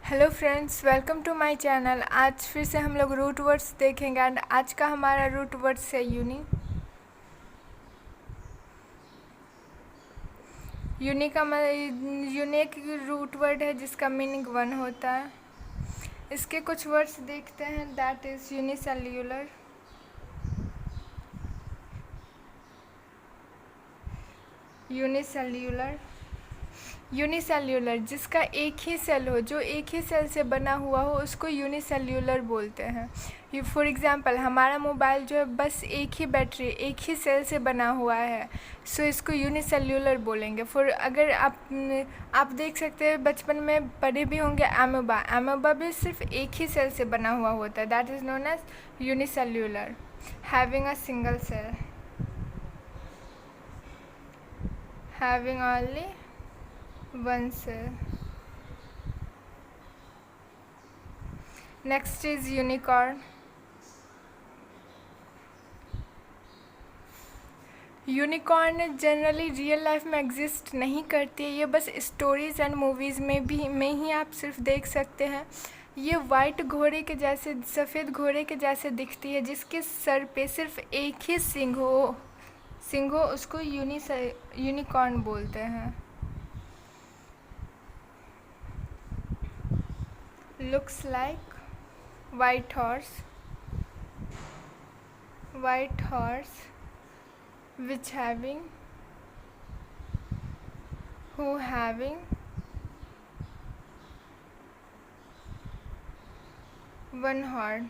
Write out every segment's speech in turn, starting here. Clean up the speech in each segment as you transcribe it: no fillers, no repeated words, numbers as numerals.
Hello friends, welcome to my channel. आज फिर से हम लोग रूट वर्ड्स देखेंगे एंड आज का हमारा रूट वर्ड्स है यूनी। यूनिक रूट वर्ड है जिसका मीनिंग वन होता है। इसके कुछ वर्ड्स देखते हैं, that is unicellular, unicellular unicellular जिसका एक ही सेल हो, जो एक ही सेल से बना हुआ हो, उसको यूनिसेल्यूलर बोलते हैं। फॉर एग्ज़ाम्पल हमारा मोबाइल जो है बस एक ही बैटरी, एक ही सेल से बना हुआ है, सो इसको यूनिसेल्यूलर बोलेंगे। अगर आप देख सकते हैं, बचपन में पढ़े भी होंगे एमोबा। एमोबा भी सिर्फ एक ही सेल से बना हुआ होता है, that is known as unicellular, having a single cell, having only one cell. Next is unicorn. Unicorn generally real life में एग्जिस्ट नहीं करती है, ये बस स्टोरीज़ एंड मूवीज़ में ही आप सिर्फ देख सकते हैं। ये वाइट घोड़े के जैसे, सफ़ेद घोड़े के जैसे दिखती है, जिसके सर पे सिर्फ एक ही सिंग हो, उसको यूनिकॉर्न बोलते हैं। Looks like white horse which having one horn,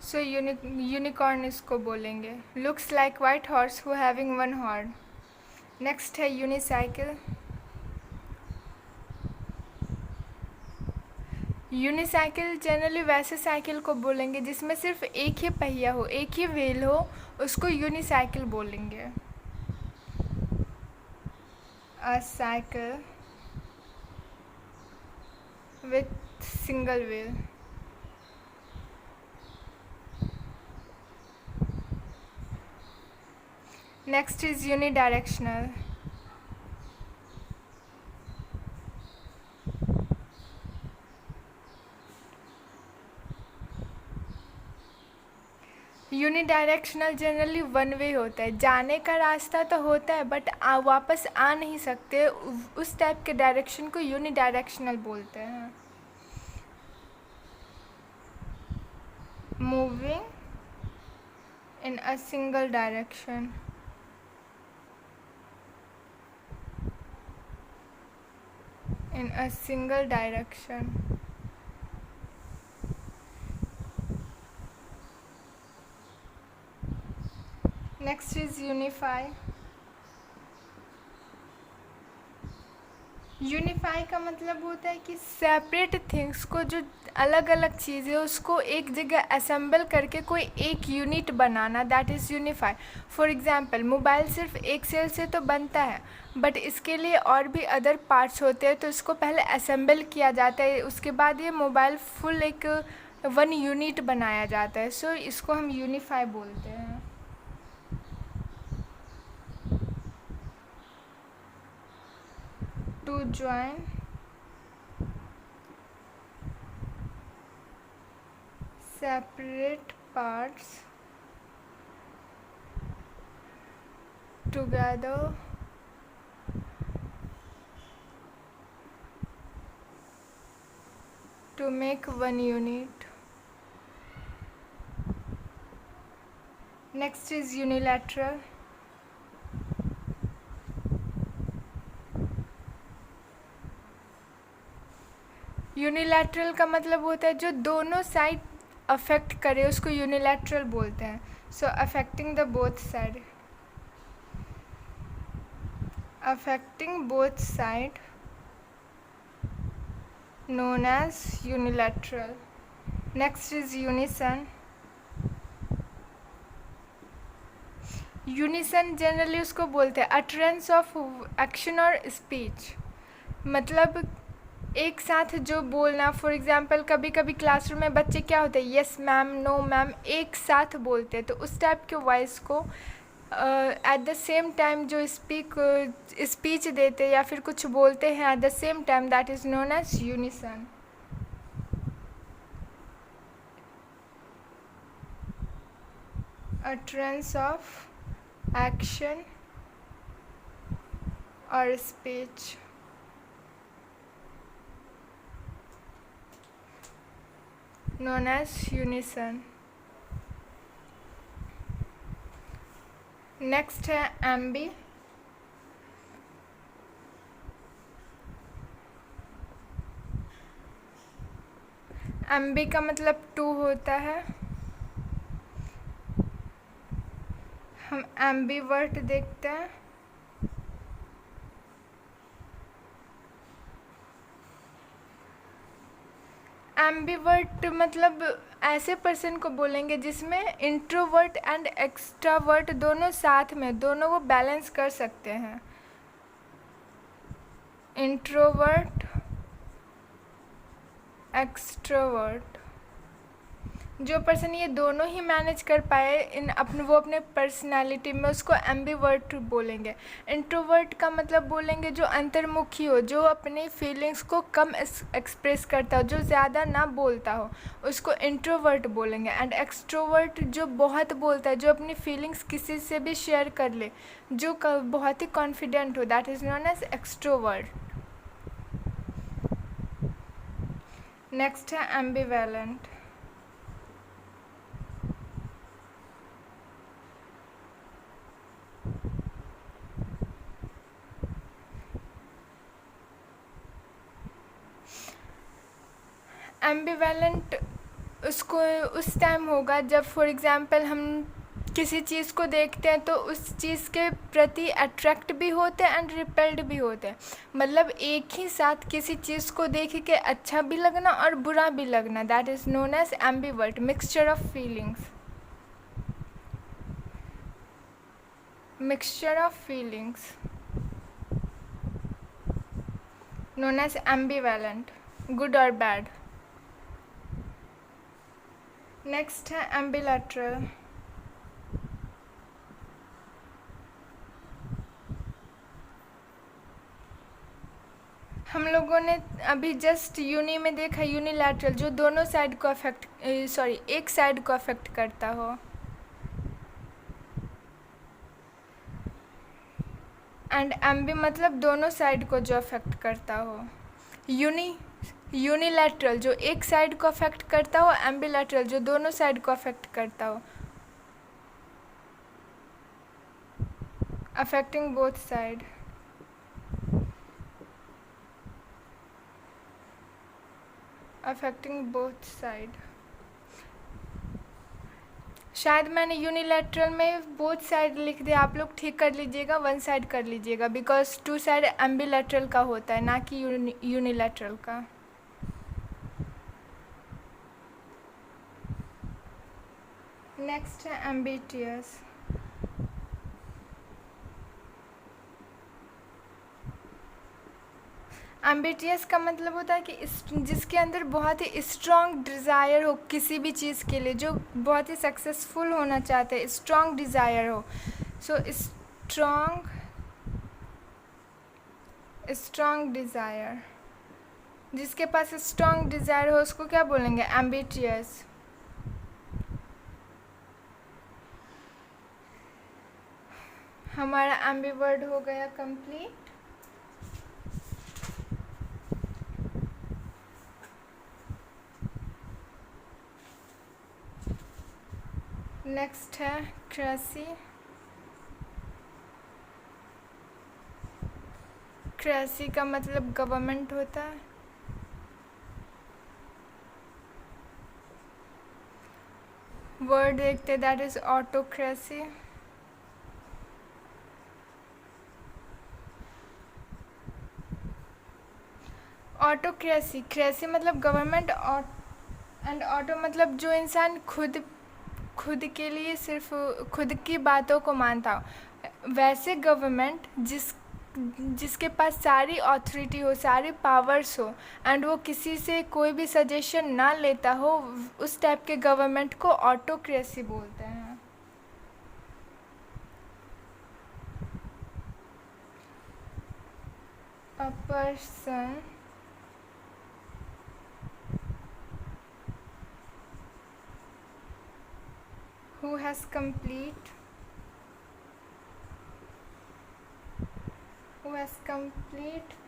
so unicorn इसको बोलेंगे। Looks like white horse who having one horn. Next है यूनिसाइकिल। यूनिसाइकिल जनरली वैसे साइकिल को बोलेंगे जिसमें सिर्फ एक ही पहिया हो, एक ही व्हील हो, उसको यूनिसाइकिल बोलेंगे। अ cycle with single wheel. Next is unidirectional. Unidirectional generally one way होता है, जाने का रास्ता तो होता है बट वापस आ नहीं सकते, उस टाइप के डायरेक्शन को यूनिडायरेक्शनल बोलते हैं। Moving in a single direction, in a single direction. Next is unify. Unify का मतलब होता है कि सेपरेट थिंग्स को, जो अलग अलग चीज़ें, उसको एक जगह असेंबल करके कोई एक unit banana, that is unify. For example mobile सिर्फ एक सेल से तो बनता है, बट इसके लिए और भी अदर पार्ट्स होते हैं, तो इसको पहले असेंबल किया जाता है, उसके बाद ये मोबाइल फुल एक वन यूनिट बनाया जाता है, सो इसको हम यूनिफाई बोलते हैं। To join separate parts together to make one unit. Next is unilateral. Unilateral का मतलब होता है जो दोनों साइड अफेक्ट करे, उसको यूनिलैटरल बोलते हैं। So affecting the both side, affecting both side known as unilateral. Next is unison. Unison generally उसको बोलते हैं अटरेंस ऑफ एक्शन और स्पीच, मतलब एक साथ जो बोलना। फॉर एग्ज़ाम्पल कभी कभी क्लासरूम में बच्चे क्या होते हैं, यस मैम, नो मैम, एक साथ बोलते हैं, तो उस टाइप के वॉइस को एट द सेम टाइम जो स्पीच देते या फिर कुछ बोलते हैं at the same time, that is known as unison. utterance of action or speech. Known as unison. Next है एम्बी. एम्बी का मतलब टू होता है. हम एम्बीवर्ट देखते हैं. एम्बीवर्ट मतलब ऐसे पर्सन को बोलेंगे जिसमें इंट्रोवर्ट एंड एक्सट्रावर्ट दोनों साथ में, दोनों वो बैलेंस कर सकते हैं. इंट्रोवर्ट, एक्सट्रोवर्ट, जो पर्सन ये दोनों ही मैनेज कर पाए वो अपने पर्सनालिटी में, उसको एम्बीवर्ट बोलेंगे. इंट्रोवर्ट का मतलब बोलेंगे जो अंतर्मुखी हो, जो अपनी फीलिंग्स को कम एक्सप्रेस करता हो, जो ज़्यादा ना बोलता हो, उसको इंट्रोवर्ट बोलेंगे. एंड एक्सट्रोवर्ट जो बहुत बोलता है, जो अपनी फीलिंग्स किसी से भी शेयर कर ले, जो बहुत ही कॉन्फिडेंट हो, that is known as extrovert. Next है एम्बिवेलेंट. एम्बिवेलेंट उसको उस टाइम होगा जब फॉर एग्ज़ाम्पल हम किसी चीज़ को देखते हैं तो उस चीज़ के प्रति अट्रैक्ट भी होते हैं एंड रिपेल्ड भी होते हैं. मतलब एक ही साथ किसी चीज़ को देख के अच्छा भी लगना और बुरा भी लगना, that is known as ambivert. Mixture of feelings, mixture of feelings known as ambivalent, good or bad. Next है एम्बिलैटरल. हम लोगों ने अभी जस्ट यूनी में देखा यूनिलैटरल, जो दोनों साइड को एक साइड को अफेक्ट करता हो. एंड एम्बी मतलब दोनों साइड को जो अफेक्ट करता हो. यूनिलैटरल जो एक साइड को अफेक्ट करता हो, एम्बिलैटरल जो दोनों साइड को अफेक्ट करता हो, affecting both side. Affecting both side. शायद मैंने यूनिलैटरल में बोथ साइड लिख दिया, आप लोग ठीक कर लीजिएगा, वन साइड कर लीजिएगा, बिकॉज टू साइड एम्बिलैटरल का होता है, ना कि यूनिलैटरल का. नेक्स्ट है एम्बिटियस. एम्बिटियस का मतलब होता है कि जिसके अंदर बहुत ही स्ट्रॉन्ग डिज़ायर हो किसी भी चीज़ के लिए, जो बहुत ही सक्सेसफुल होना चाहते हैं, स्ट्रॉन्ग डिज़ायर हो. सो स्ट्रॉन्ग डिज़ायर, जिसके पास स्ट्रॉन्ग डिज़ायर हो उसको क्या बोलेंगे? एम्बिटियस. हमारा एम्बिवर्ड हो गया कंप्लीट. नेक्स्ट है क्रेसी. क्रेसी का मतलब गवर्नमेंट होता है. वर्ड देखते, that is autocracy. Autocracy, cracy मतलब गवर्नमेंट, एंड ऑटो मतलब जो इंसान खुद के लिए सिर्फ खुद की बातों को मानता हो. वैसे गवर्नमेंट जिसके पास सारी अथॉरिटी हो, सारी पावर्स हो, एंड वो किसी से कोई भी सजेशन ना लेता हो, उस टाइप के गवर्नमेंट को ऑटोक्रेसी बोलते हैं. a person who has complete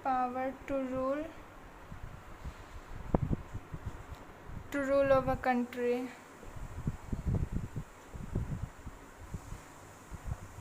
power to rule over country,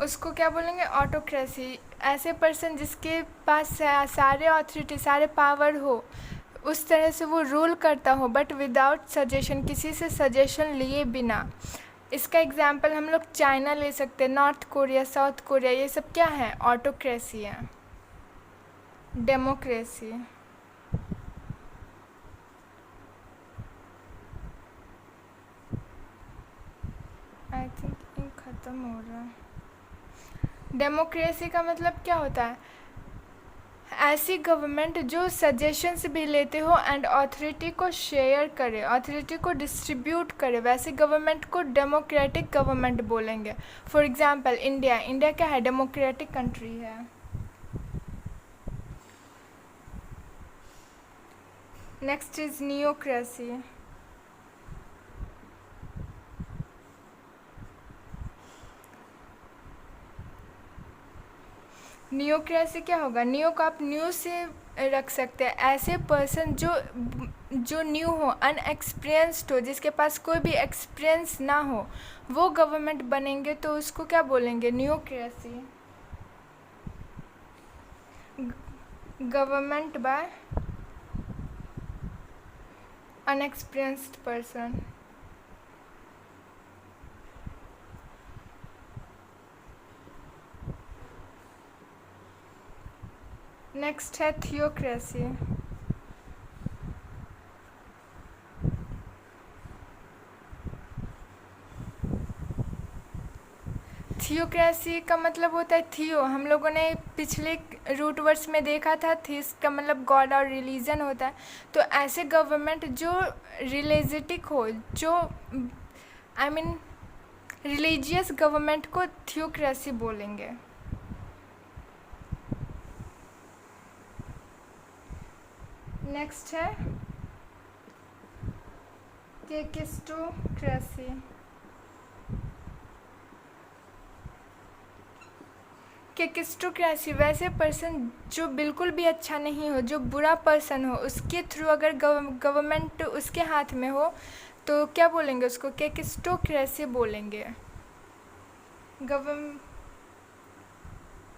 उसको क्या बोलेंगे? ऑटोक्रेसी। ऐसे पर्सन जिसके पास सारे ऑथोरिटी, सारे पावर हो, उस तरह से वो रूल करता हो, बट विदाउट सजेशन, किसी से सजेशन लिए बिना। इसका एग्जाम्पल हम लोग चाइना ले सकते हैं, नॉर्थ कोरिया, साउथ कोरिया, ये सब क्या है? ऑटोक्रेसी है। डेमोक्रेसी, आई थिंक ये ख़त्म हो रहा है। डेमोक्रेसी का मतलब क्या होता है? ऐसी गवर्नमेंट जो सजेशंस भी लेते हो एंड अथॉरिटी को शेयर करे, अथॉरिटी को डिस्ट्रीब्यूट करे, वैसे गवर्नमेंट को डेमोक्रेटिक गवर्नमेंट बोलेंगे। फॉर एग्जांपल इंडिया क्या है? डेमोक्रेटिक कंट्री है। Next is neocracy. नियोक्रेसी क्या होगा? नियो को आप न्यू से रख सकते हैं, ऐसे पर्सन जो न्यू हो, अनएक्सपीरियंस्ड हो, जिसके पास कोई भी एक्सपीरियंस ना हो, वो गवर्नमेंट बनेंगे तो उसको क्या बोलेंगे? Neocracy. Government by inexperienced person. Next है थियोक्रेसी। थियोक्रेसी का मतलब होता है थियो। हम लोगों ने पिछले रूट वर्ड्स में देखा था, थीस का मतलब गॉड और रिलीजन होता है। तो ऐसे गवर्नमेंट जो रिलीजिटिक हो, जो आई मीन रिलीजियस गवर्नमेंट को थियोक्रेसी बोलेंगे। नेक्स्ट है केकिस्टोक्रेसी। केकिस्टोक्रेसी वैसे पर्सन जो बिल्कुल भी अच्छा नहीं हो, जो बुरा पर्सन हो, उसके थ्रू अगर गवर्नमेंट उसके हाथ में हो तो क्या बोलेंगे? उसको केकिस्टोक्रेसी बोलेंगे।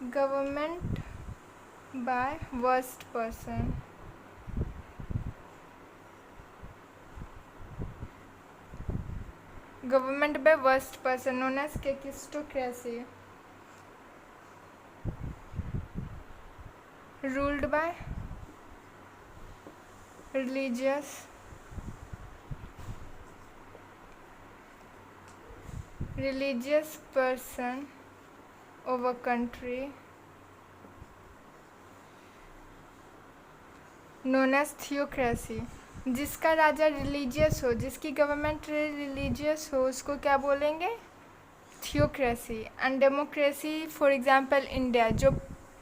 Government by worst person. Government by worst person known as kakistocracy. ruled by religious person over country known as theocracy। जिसका राजा रिलीजियस हो, जिसकी गवर्नमेंट रिलीजियस हो, उसको क्या बोलेंगे? Theocracy. And democracy for example India, जो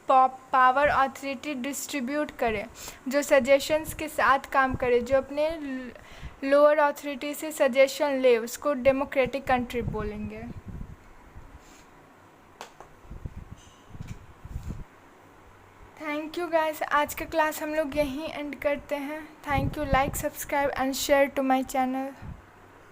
पावर अथॉरिटी डिस्ट्रीब्यूट करे, जो सजेशंस के साथ काम करे, जो अपने लोअर अथॉरिटी से सजेशन ले, उसको डेमोक्रेटिक कंट्री बोलेंगे। थैंक यू गाइस, आज का क्लास हम लोग यहीं एंड करते हैं। Thank you, like, subscribe and share to my channel.